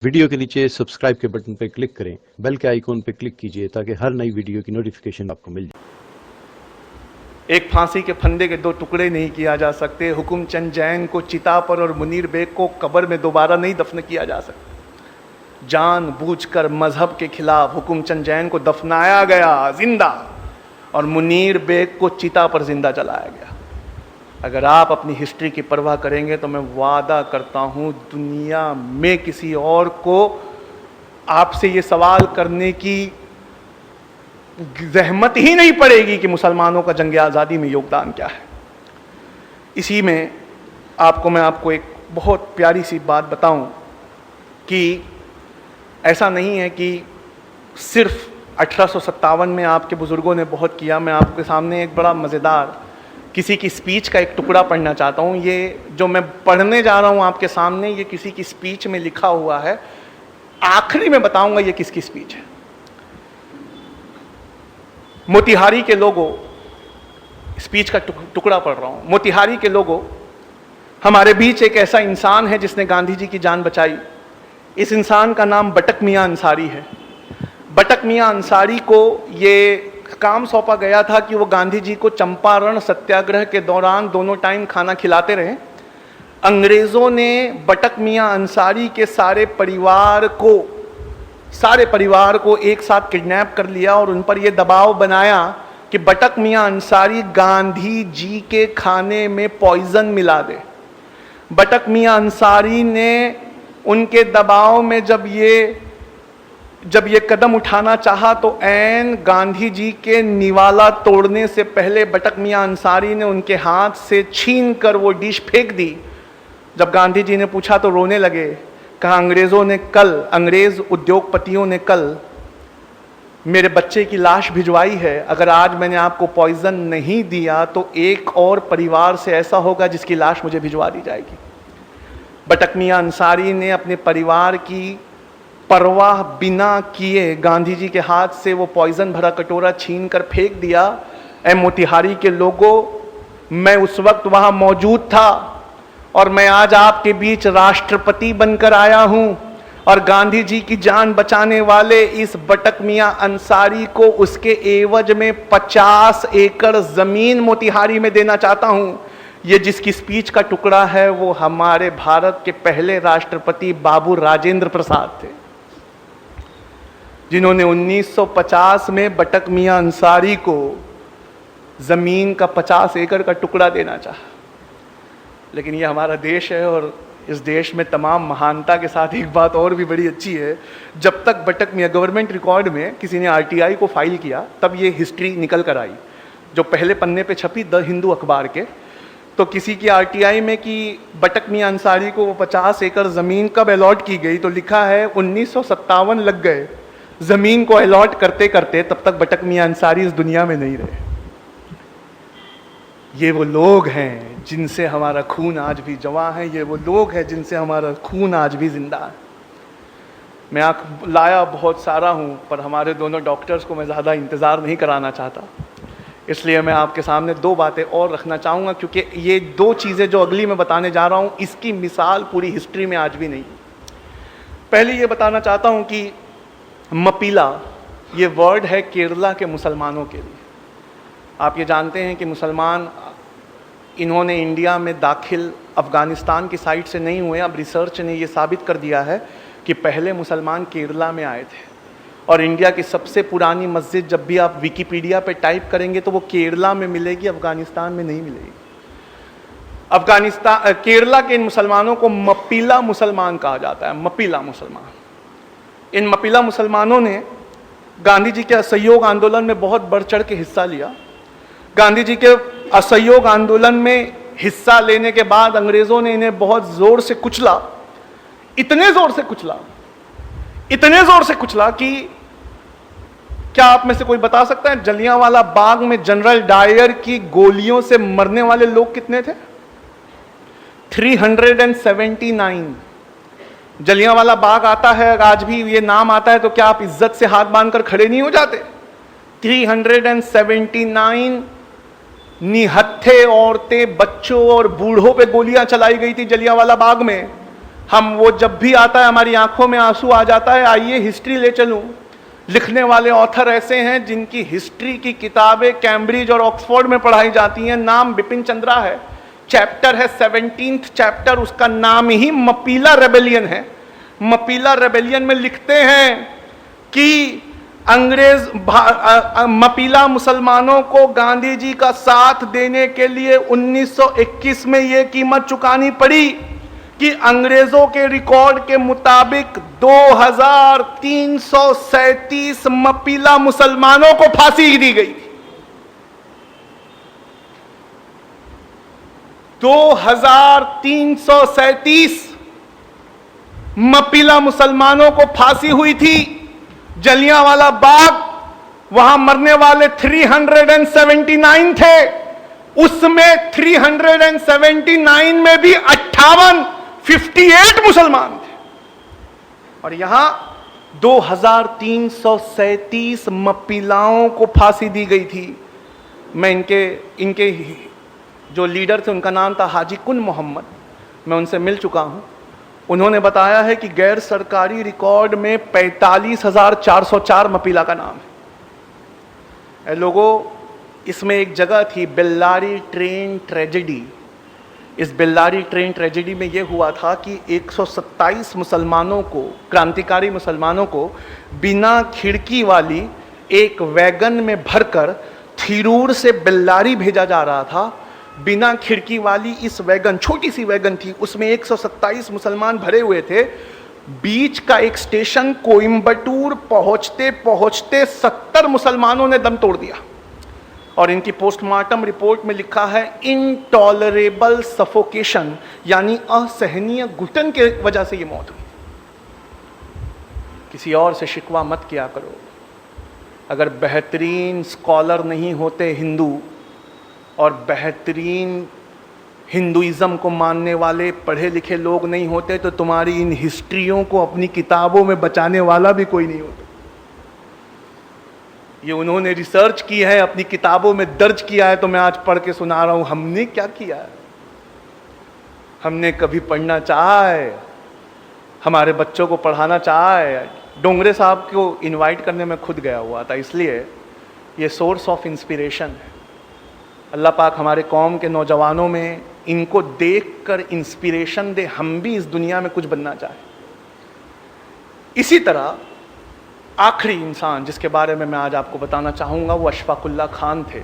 Video के नीचे subscribe के बटन पर क्लिक करें, बेल के आइकॉन पर क्लिक कीजिए ताकि हर नई वीडियो की नोटिफिकेशन आपको मिल जाए। एक फांसी के फंदे के दो टुकड़े नहीं किया जा सकते। हुकुम चंद जैन को चिता पर और मुनीर बेग को कब्र में दोबारा नहीं दफन किया जा सकता। जानबूझकर मजहब के खिलाफ हुकुम चंद जैन को दफनाया गया जिंदा और मुनीर बेग को चिता पर जिंदा जलाया गया। अगर आप अपनी हिस्ट्री की परवाह करेंगे तो मैं वादा करता हूं दुनिया में किसी और को आपसे ये सवाल करने की ज़हमत ही नहीं पड़ेगी कि मुसलमानों का जंग आज़ादी में योगदान क्या है। इसी में मैं आपको एक बहुत प्यारी सी बात बताऊं कि ऐसा नहीं है कि सिर्फ 1857 में आपके बुज़ुर्गों ने बहुत किया। मैं आपके सामने एक बड़ा मज़ेदार किसी की स्पीच का एक टुकड़ा पढ़ना चाहता हूँ। ये जो मैं पढ़ने जा रहा हूँ आपके सामने, ये किसी की स्पीच में लिखा हुआ है। आखिरी में बताऊंगा ये किसकी स्पीच है। मोतिहारी के लोगों, स्पीच का टुकड़ा पढ़ रहा हूं। मोतिहारी के लोगों, हमारे बीच एक ऐसा इंसान है जिसने गांधी जी की जान बचाई। इस इंसान का नाम बटक मियां अंसारी है। बटक मियां अंसारी को ये काम सौंपा गया था कि वो गांधी जी को चंपारण सत्याग्रह के दौरान दोनों टाइम खाना खिलाते रहे। अंग्रेजों ने बटक मियां अंसारी के सारे परिवार को एक साथ किडनैप कर लिया और उन पर यह दबाव बनाया कि बटक मियां अंसारी गांधी जी के खाने में पॉइजन मिला दे। बटक मियां अंसारी ने उनके दबाव में जब ये कदम उठाना चाहा तो ऐन गांधी जी के निवाला तोड़ने से पहले बटक मियां अंसारी ने उनके हाथ से छीन कर वो डिश फेंक दी। जब गांधी जी ने पूछा तो रोने लगे। कहा अंग्रेज उद्योगपतियों ने कल मेरे बच्चे की लाश भिजवाई है। अगर आज मैंने आपको पॉइजन नहीं दिया तो एक और परिवार से ऐसा होगा जिसकी लाश मुझे भिजवा दी जाएगी। बटक मियां अंसारी ने अपने परिवार की परवाह बिना किए गांधी जी के हाथ से वो पॉइजन भरा कटोरा छीन कर फेंक दिया। ऐ मोतिहारी के लोगों, मैं उस वक्त वहां मौजूद था और मैं आज आपके बीच राष्ट्रपति बनकर आया हूं और गांधी जी की जान बचाने वाले इस बटक मियां अंसारी को उसके एवज में 50 एकड़ जमीन मोतिहारी में देना चाहता हूं। ये जिसकी स्पीच का टुकड़ा है वो हमारे भारत के पहले राष्ट्रपति बाबू राजेंद्र प्रसाद थे, जिन्होंने 1950 में बटक मियां अंसारी को जमीन का 50 एकड़ का टुकड़ा देना चाहा। लेकिन ये हमारा देश है और इस देश में तमाम महानता के साथ एक बात और भी बड़ी अच्छी है। जब तक बटक मियां गवर्नमेंट रिकॉर्ड में किसी ने आरटीआई को फाइल किया तब ये हिस्ट्री निकल कर आई, जो पहले पन्ने पे छपी द हिंदू अखबार के। तो किसी की आरटीआई में कि बटक मियां अंसारी को वो 50 एकड़ ज़मीन कब अलॉट की गई, तो लिखा है 1957 लग गए ज़मीन को अलॉट करते करते, तब तक बटक मियां अंसारी इस दुनिया में नहीं रहे। ये वो लोग हैं जिनसे हमारा खून आज भी जवां है। ये वो लोग हैं जिनसे हमारा खून आज भी जिंदा है। मैं लाया बहुत सारा हूँ, पर हमारे दोनों डॉक्टर्स को मैं ज़्यादा इंतज़ार नहीं कराना चाहता, इसलिए मैं आपके सामने दो बातें और रखना चाहूँगा, क्योंकि ये दो चीज़ें जो अगली मैं बताने जा रहा हूँ इसकी मिसाल पूरी हिस्ट्री में आज भी नहीं। पहले ये बताना चाहता हूँ कि मपीला ये वर्ड है केरला के मुसलमानों के लिए। आप ये जानते हैं कि मुसलमान इन्होंने इंडिया में दाखिल अफ़गानिस्तान की साइड से नहीं हुए। अब रिसर्च ने ये साबित कर दिया है कि पहले मुसलमान केरला में आए थे और इंडिया की सबसे पुरानी मस्जिद जब भी आप विकिपीडिया पे टाइप करेंगे तो वो केरला में मिलेगी, अफ़गानिस्तान में नहीं मिलेगी। केरला के इन मुसलमानों को मपीला मुसलमान कहा जाता है। मपीला मुसलमान, इन मपीला मुसलमानों ने गांधी जी के असहयोग आंदोलन में बहुत बढ़ चढ़ के हिस्सा लिया। गांधी जी के असहयोग आंदोलन में हिस्सा लेने के बाद अंग्रेजों ने इन्हें बहुत जोर से कुचला, इतने जोर से कुचला कि क्या आप में से कोई बता सकता है जलियांवाला बाग में जनरल डायर की गोलियों से मरने वाले लोग कितने थे? 379। जलियांवाला बाग आता है, आज भी ये नाम आता है तो क्या आप इज्जत से हाथ बांधकर खड़े नहीं हो जाते? 379 निहत्थे औरतें, बच्चों और बूढ़ों पे गोलियां चलाई गई थी जलियांवाला बाग में। हम वो जब भी आता है हमारी आंखों में आंसू आ जाता है। आइए हिस्ट्री ले चलूं। लिखने वाले ऑथर ऐसे हैं जिनकी हिस्ट्री की किताबें कैम्ब्रिज और ऑक्सफोर्ड में पढ़ाई जाती हैं। नाम बिपिन चंद्रा है, चैप्टर है 17th चैप्टर, उसका नाम ही मपीला रेबेलियन है। मपीला रेबेलियन में लिखते हैं कि मपीला मुसलमानों को गांधी जी का साथ देने के लिए 1921 में यह कीमत चुकानी पड़ी कि अंग्रेजों के रिकॉर्ड के मुताबिक 2337 मपीला मुसलमानों को फांसी दी गई। 2337 मपीला मुसलमानों को फांसी हुई थी। जलियांवाला बाग, वहां मरने वाले 379 थे, उसमें 379 में भी 58 मुसलमान थे, और यहां 2337 मपीलाओं को फांसी दी गई थी। मैं इनके जो लीडर थे उनका नाम था हाजी कुन मोहम्मद, मैं उनसे मिल चुका हूं। उन्होंने बताया है कि गैर सरकारी रिकॉर्ड में 45,404 मपीला का नाम है। लोगों, इसमें एक जगह थी बेल्लारी ट्रेन ट्रेजेडी। इस बेल्लारी ट्रेन ट्रेजेडी में यह हुआ था कि 127 मुसलमानों को, क्रांतिकारी मुसलमानों को बिना खिड़की वाली एक वैगन में भरकर थिरूर से बेल्लारी भेजा जा रहा था। बिना खिड़की वाली इस वैगन, छोटी सी वैगन थी, उसमें 127 मुसलमान भरे हुए थे। बीच का एक स्टेशन कोयम्बटूर पहुंचते पहुंचते 70 मुसलमानों ने दम तोड़ दिया, और इनकी पोस्टमार्टम रिपोर्ट में लिखा है इनटॉलरेबल सफोकेशन, यानी असहनीय घुटन के वजह से ये मौत हुई। किसी और से शिकवा मत किया करो। अगर बेहतरीन स्कॉलर नहीं होते हिंदू, और बेहतरीन हिंदुइज्म को मानने वाले पढ़े लिखे लोग नहीं होते, तो तुम्हारी इन हिस्ट्रियों को अपनी किताबों में बचाने वाला भी कोई नहीं होता। ये उन्होंने रिसर्च की है, अपनी किताबों में दर्ज किया है, तो मैं आज पढ़ के सुना रहा हूं। हमने क्या किया है? हमने कभी पढ़ना चाहा है? हमारे बच्चों को पढ़ाना चाहा है? डोंगरे साहब को इनवाइट करने में खुद गया हुआ था, इसलिए ये सोर्स ऑफ इंस्पिरेशन है। अल्लाह पाक हमारे कौम के नौजवानों में इनको देखकर इंस्पिरेशन दे, हम भी इस दुनिया में कुछ बनना चाहें। इसी तरह आखिरी इंसान जिसके बारे में मैं आज आपको बताना चाहूँगा वो अशफाकुल्ला खान थे।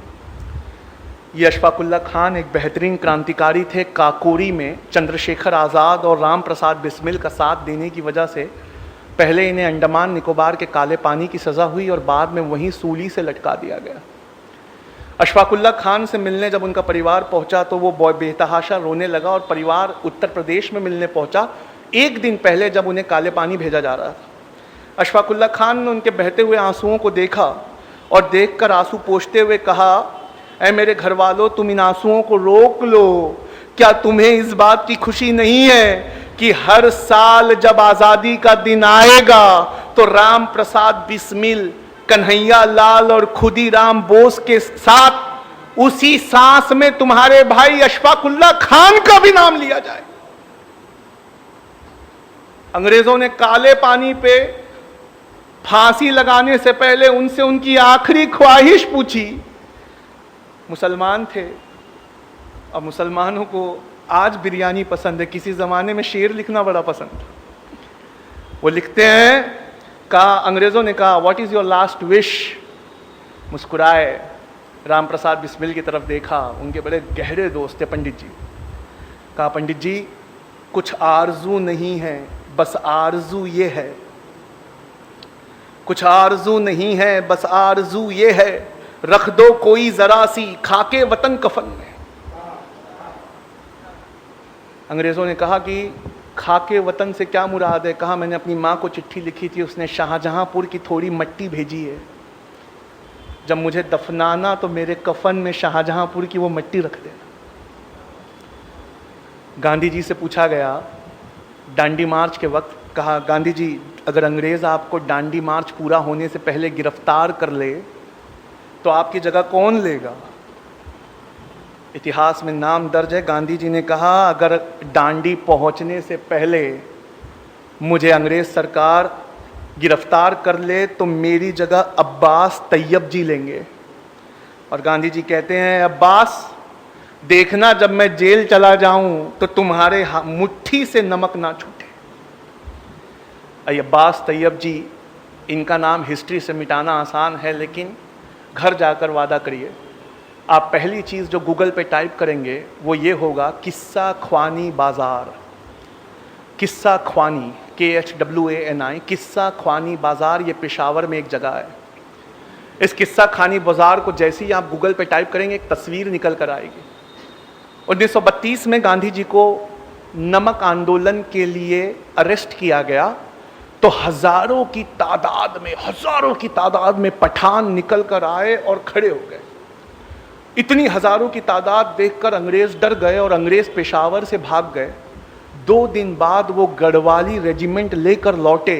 ये अशफाकुल्ला खान एक बेहतरीन क्रांतिकारी थे। काकोरी में चंद्रशेखर आज़ाद और राम प्रसाद बिस्मिल का साथ देने की वजह से पहले इन्हें अंडमान निकोबार के काले पानी की सज़ा हुई और बाद में वहीं सूली से लटका दिया गया। अशफाकुल्ला खान से मिलने जब उनका परिवार पहुंचा तो वो बेतहाशा रोने लगा, और परिवार उत्तर प्रदेश में मिलने पहुंचा एक दिन पहले जब उन्हें काले पानी भेजा जा रहा था। अशफाकुल्ला खान ने उनके बहते हुए आंसुओं को देखा और देखकर आंसू पोंछते हुए कहा, ऐ मेरे घर वालों, तुम इन आंसुओं को रोक लो। क्या तुम्हें इस बात की खुशी नहीं है कि हर साल जब आज़ादी का दिन आएगा तो राम प्रसाद बिस्मिल, कन्हैया लाल और खुदीराम बोस के साथ उसी सांस में तुम्हारे भाई अशफाकुल्ला खान का भी नाम लिया जाए। अंग्रेजों ने काले पानी पे फांसी लगाने से पहले उनसे उनकी आखिरी ख्वाहिश पूछी। मुसलमान थे, और मुसलमानों को आज बिरयानी पसंद है, किसी जमाने में शेर लिखना बड़ा पसंद था। वो लिखते हैं, अंग्रेजों ने कहा, what is your last wish? मुस्कुराए, राम प्रसाद बिस्मिल की तरफ देखा, उनके बड़े गहरे दोस्त थे पंडित जी। कहा, पंडित जी, कुछ आरजू नहीं है, बस आरजू ये है। कुछ आरजू नहीं है, बस आरजू ये है, रख दो कोई जरा सी खाके वतन कफन में। अंग्रेजों ने कहा कि खाके वतन से क्या मुराद है? कहा, मैंने अपनी माँ को चिट्ठी लिखी थी, उसने शाहजहांपुर की थोड़ी मिट्टी भेजी है। जब मुझे दफनाना तो मेरे कफन में शाहजहांपुर की वो मिट्टी रख देना। गांधी जी से पूछा गया डांडी मार्च के वक्त, कहा, गांधी जी, अगर अंग्रेज आपको डांडी मार्च पूरा होने से पहले गिरफ्तार कर ले तो आपकी जगह कौन लेगा? इतिहास में नाम दर्ज है, गांधी जी ने कहा, अगर डांडी पहुंचने से पहले मुझे अंग्रेज सरकार गिरफ्तार कर ले तो मेरी जगह अब्बास तैयब जी लेंगे। और गांधी जी कहते हैं, अब्बास देखना जब मैं जेल चला जाऊं तो तुम्हारे मुट्ठी से नमक ना छूटे। अब्बास तैयब जी, इनका नाम हिस्ट्री से मिटाना आसान है, लेकिन घर जाकर वादा करिए, आप पहली चीज़ जो गूगल पे टाइप करेंगे वो ये होगा, किस्सा ख्वानी बाज़ार। किस्सा ख्वानी, KHWANI, किस्सा ख्वानी बाज़ार, ये पेशावर में एक जगह है। इस किस्सा खानी बाज़ार को जैसे ही आप गूगल पे टाइप करेंगे एक तस्वीर निकल कर आएगी। 1932 में गांधी जी को नमक आंदोलन के लिए अरेस्ट किया गया तो हजारों की तादाद में पठान निकल कर आए और खड़े हो गए। इतनी हजारों की तादाद देखकर अंग्रेज डर गए और अंग्रेज पेशावर से भाग गए। 2 दिन बाद वो गढ़वाली रेजिमेंट लेकर लौटे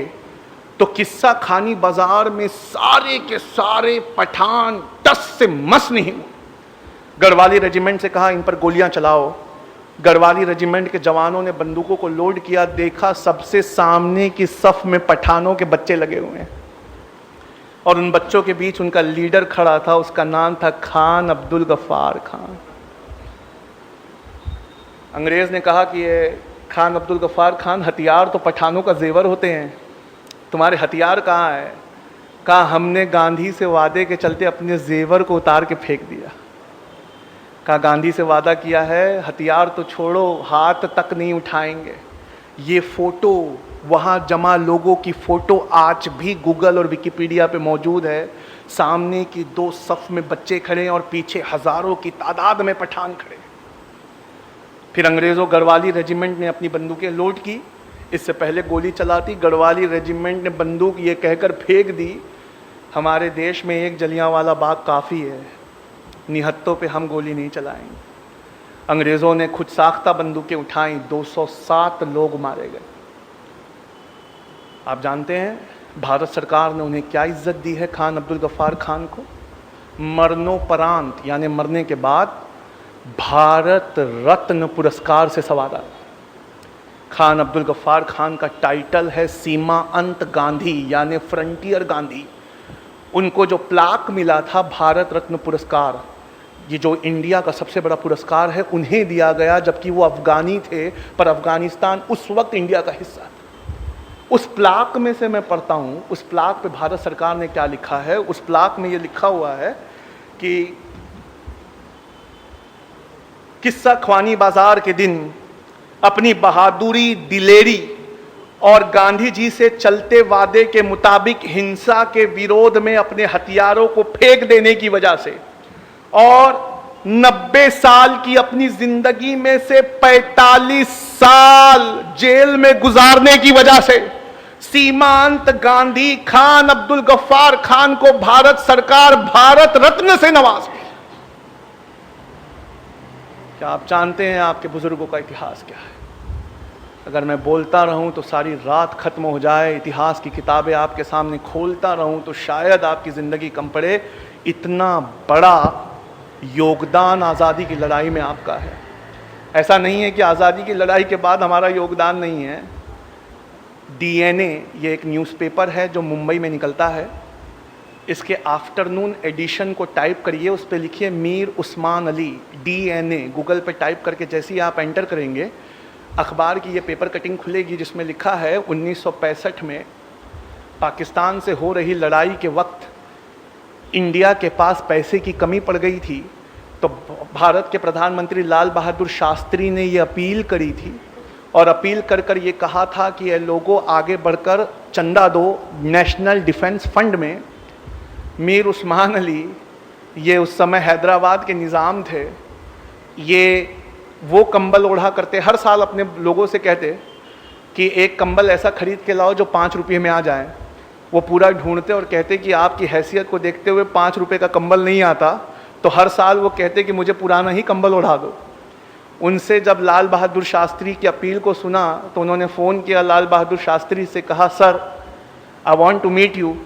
तो किस्सा खानी बाजार में सारे के सारे पठान टस से मस नहीं हुए। गढ़वाली रेजिमेंट से कहा, इन पर गोलियां चलाओ। गढ़वाली रेजिमेंट के जवानों ने बंदूकों को लोड किया, देखा सबसे सामने की सफ में पठानों के बच्चे लगे हुए हैं और उन बच्चों के बीच उनका लीडर खड़ा था, उसका नाम था खान अब्दुल गफ्फार खान। अंग्रेज ने कहा कि ये खान अब्दुल गफ्फार खान, हथियार तो पठानों का जेवर होते हैं, तुम्हारे हथियार कहाँ है? कहा, हमने गांधी से वादे के चलते अपने जेवर को उतार के फेंक दिया। कहा, गांधी से वादा किया है, हथियार तो छोड़ो, हाथ तक नहीं उठाएंगे। ये फोटो, वहाँ जमा लोगों की फोटो आज भी गूगल और विकिपीडिया पे मौजूद है। सामने की 2 सफ में बच्चे खड़े हैं और पीछे हजारों की तादाद में पठान खड़े। फिर अंग्रेज़ों गढ़वाली रेजिमेंट ने अपनी बंदूकें लोड की। इससे पहले गोली चलाती, गढ़वाली रेजिमेंट ने बंदूक ये कहकर फेंक दी, हमारे देश में एक जलियांवाला बाग काफ़ी है, निहत्तों पे हम गोली नहीं चलाएंगे। अंग्रेज़ों ने खुद साख्ता बंदूकें उठाई, 207 लोग मारे गए। आप जानते हैं भारत सरकार ने उन्हें क्या इज्जत दी है, खान अब्दुल गफ्फार खान को? मरणोपरांत, यानी मरने के बाद भारत रत्न पुरस्कार से संवारा। खान अब्दुल गफ्फार खान का टाइटल है सीमा अंत गांधी, यानी फ्रंटियर गांधी। उनको जो प्लाक मिला था भारत रत्न पुरस्कार, ये जो इंडिया का सबसे बड़ा पुरस्कार है, उन्हें दिया गया, जबकि वो अफगानी थे, पर अफगानिस्तान उस वक्त इंडिया का हिस्सा था। उस प्लाक में से मैं पढ़ता हूँ, उस प्लाक पे भारत सरकार ने क्या लिखा है। उस प्लाक में ये लिखा हुआ है कि किस्सा ख्वानी बाजार के दिन अपनी बहादुरी, दिलेरी और गांधी जी से चलते वादे के मुताबिक हिंसा के विरोध में अपने हथियारों को फेंक देने की वजह से और 90 साल की अपनी जिंदगी में से 45 साल जेल में गुजारने की वजह से सीमांत गांधी खान अब्दुल गफ्फार खान को भारत सरकार भारत रत्न से नवाजी। क्या आप जानते हैं आपके बुजुर्गों का इतिहास क्या है? अगर मैं बोलता रहूं तो सारी रात खत्म हो जाए, इतिहास की किताबें आपके सामने खोलता रहूं तो शायद आपकी ज़िंदगी कम पड़े। इतना बड़ा योगदान आज़ादी की लड़ाई में आपका है। ऐसा नहीं है कि आज़ादी की लड़ाई के बाद हमारा योगदान नहीं है। DNA, ये एक न्यूज़पेपर है जो मुंबई में निकलता है, इसके आफ्टरनून एडिशन को टाइप करिए, उस पर लिखिए मीर उस्मान अली DNA। गूगल पे टाइप करके जैसे ही आप एंटर करेंगे अखबार की ये पेपर कटिंग खुलेगी जिसमें लिखा है 1965 में पाकिस्तान से हो रही लड़ाई के वक्त इंडिया के पास पैसे की कमी पड़ गई थी, तो भारत के प्रधानमंत्री लाल बहादुर शास्त्री ने ये अपील करी थी और अपील कर कर ये कहा था कि ये लोगों आगे बढ़कर चंदा दो नेशनल डिफेंस फंड में। मीर उस्मान अली ये उस समय हैदराबाद के निज़ाम थे, ये वो कंबल ओढ़ा करते, हर साल अपने लोगों से कहते कि एक कंबल ऐसा खरीद के लाओ जो 5 रुपये में आ जाए। वो पूरा ढूंढते और कहते कि आपकी हैसियत को देखते हुए 5 रुपये का कंबल नहीं आता, तो हर साल वो कहते कि मुझे पुराना ही कंबल ओढ़ा दो। उनसे जब लाल बहादुर शास्त्री की अपील को सुना तो उन्होंने फ़ोन किया लाल बहादुर शास्त्री से, कहा sir I want to meet you,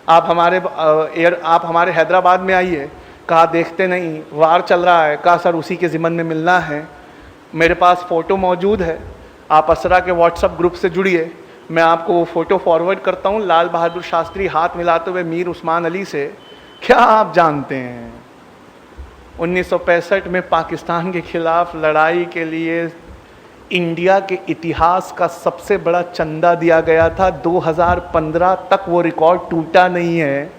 आप हमारे हैदराबाद में आइए। कहा देखते नहीं, वार चल रहा है। कहा सर उसी के ज़िम्मन में मिलना है, मेरे पास फ़ोटो मौजूद है, आप असरा के व्हाट्सएप ग्रुप से जुड़िए, मैं आपको वो फोटो फॉरवर्ड करता हूँ, लाल बहादुर शास्त्री हाथ मिलाते हुए मीर उस्मान अली से। क्या आप जानते हैं 1965 में पाकिस्तान के खिलाफ लड़ाई के लिए इंडिया के इतिहास का सबसे बड़ा चंदा दिया गया था। 2015 तक वो रिकॉर्ड टूटा नहीं है।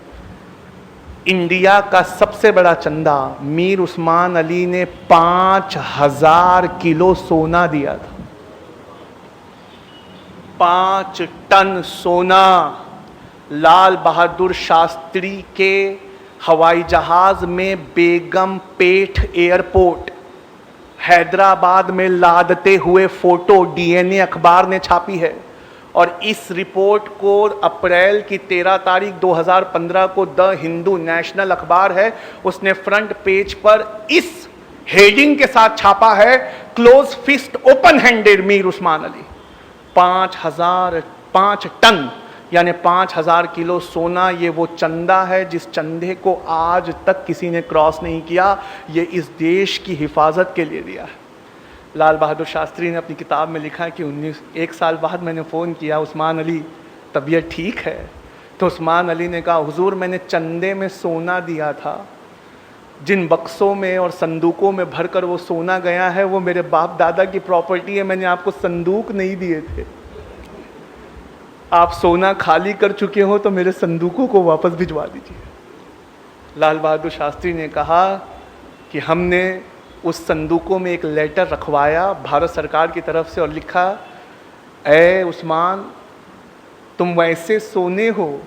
इंडिया का सबसे बड़ा चंदा मीर उस्मान अली ने 5000 किलो सोना दिया था। 5 टन सोना लाल बहादुर शास्त्री के हवाई जहाज में बेगम पेठ एयरपोर्ट हैदराबाद में लादते हुए फोटो डीएनए अखबार ने छापी है। और इस रिपोर्ट को अप्रैल की 13 तारीख 2015 को द हिंदू नेशनल अखबार है, उसने फ्रंट पेज पर इस हेडिंग के साथ छापा है, close fist open handed Mir Usman Ali. 5 ton यानी 5000 किलो सोना, ये वो चंदा है जिस चंदे को आज तक किसी ने क्रॉस नहीं किया। ये इस देश की हिफाजत के लिए दिया है। लाल बहादुर शास्त्री ने अपनी किताब में लिखा है कि 1 साल बाद मैंने फ़ोन किया, उस्मान अली तबीयत ठीक है? तो उस्मान अली ने कहा, हुजूर मैंने चंदे में सोना दिया था, जिन बक्सों में और संदूकों में भरकर वो सोना गया है वो मेरे बाप दादा की प्रॉपर्टी है, मैंने आपको संदूक नहीं दिए थे। आप सोना खाली कर चुके हो तो मेरे संदूकों को वापस भिजवा दीजिए। लाल बहादुर शास्त्री ने कहा कि हमने उस संदूकों में एक लेटर रखवाया भारत सरकार की तरफ से और लिखा, ऐ उस्मान, तुम वैसे सोने हो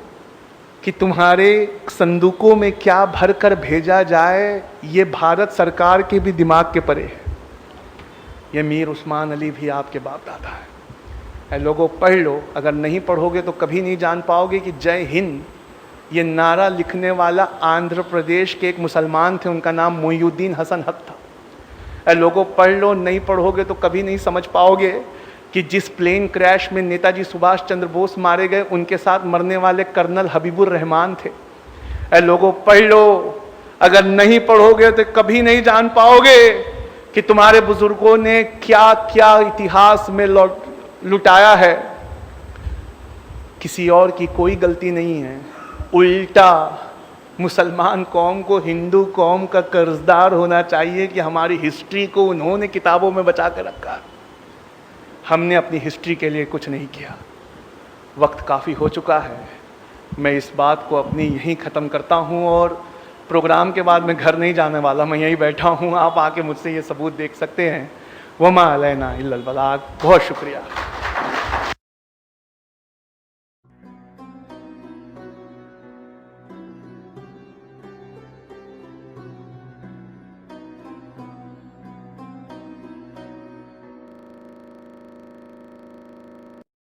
कि तुम्हारे संदूकों में क्या भर कर भेजा जाए ये भारत सरकार के भी दिमाग के परे है। ये मीर उस्मान अली भी आपके बाप दादा है। लोगों पढ़ लो, अगर नहीं पढ़ोगे तो कभी नहीं जान पाओगे कि जय हिंद ये नारा लिखने वाला आंध्र प्रदेश के एक मुसलमान थे, उनका नाम मोइनुद्दीन हसन हक था। लोगों पढ़ लो, नहीं पढ़ोगे तो कभी नहीं समझ पाओगे कि जिस प्लेन क्रैश में नेताजी सुभाष चंद्र बोस मारे गए उनके साथ मरने वाले कर्नल हबीबुर रहमान थे। लोगों पढ़ लो, अगर नहीं पढ़ोगे तो कभी नहीं जान पाओगे कि तुम्हारे बुजुर्गों ने क्या क्या इतिहास में लुटाया है। किसी और की कोई गलती नहीं है, उल्टा मुसलमान कौम को हिंदू कौम का कर्जदार होना चाहिए कि हमारी हिस्ट्री को उन्होंने किताबों में बचा कर रखा। हमने अपनी हिस्ट्री के लिए कुछ नहीं किया। वक्त काफ़ी हो चुका है, मैं इस बात को अपनी यहीं ख़त्म करता हूँ और प्रोग्राम के बाद मैं घर नहीं जाने वाला, मैं यहीं बैठा हूँ। आप आके मुझसे ये सबूत देख सकते हैं। वमा अलैना इल्लल बलाग। बहुत शुक्रिया।